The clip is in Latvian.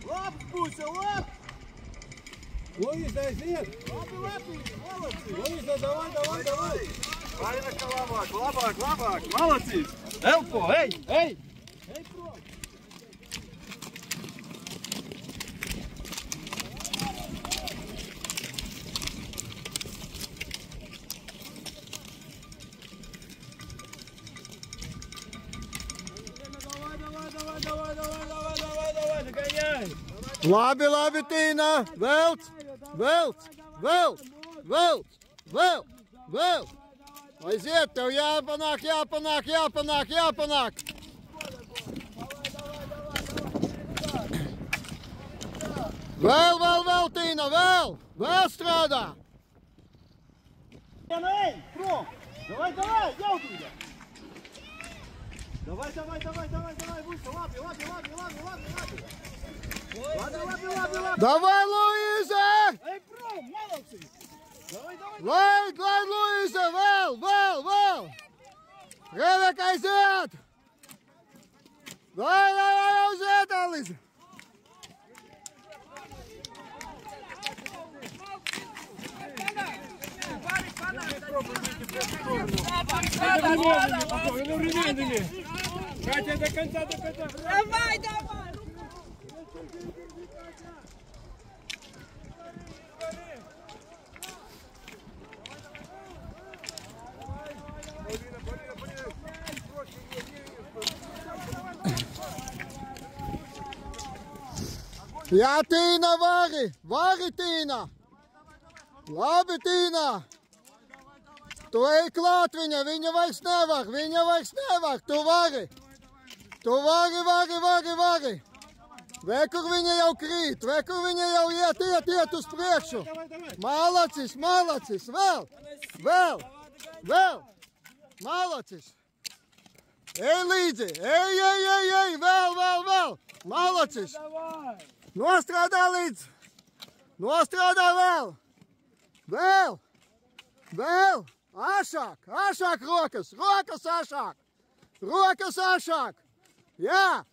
Labi, Pusa, labi! Luisa, aiziet! Labi, молодцы! Luisa, davai! Vairaka labāk! Молодцы! Elpo, ej! Ej prom! Давай, догоняй! Labi, Tīna! Velc! Aiziet, tev jāpanāk! Vēl, Tīna, vēl strādā! Ej, prom! Давай, jau tūdā! Давай, Pusa, labi! Labi! Davai, Luisa! Ej, prom, молодцы! Давай! Laid, Luisa, vēl! Rebeka, aiziet! Vai, aiziet, Alisa! Одновременными. Катя, до конца. Давай! Jā, Tīna, vari, Tīna! Labi, Tīna! Tu ej klāt viņa vairs nevar, tu vari! Ve, kur viņa jau krīt, ve, kur viņa jau iet uz priekšu! Malacis, vēl! Malacis! Ej līdzi, ej, vēl! Malacis! Nostrādā līdz! Nostrādā vēl! Ašāk rokas ašāk! Jā!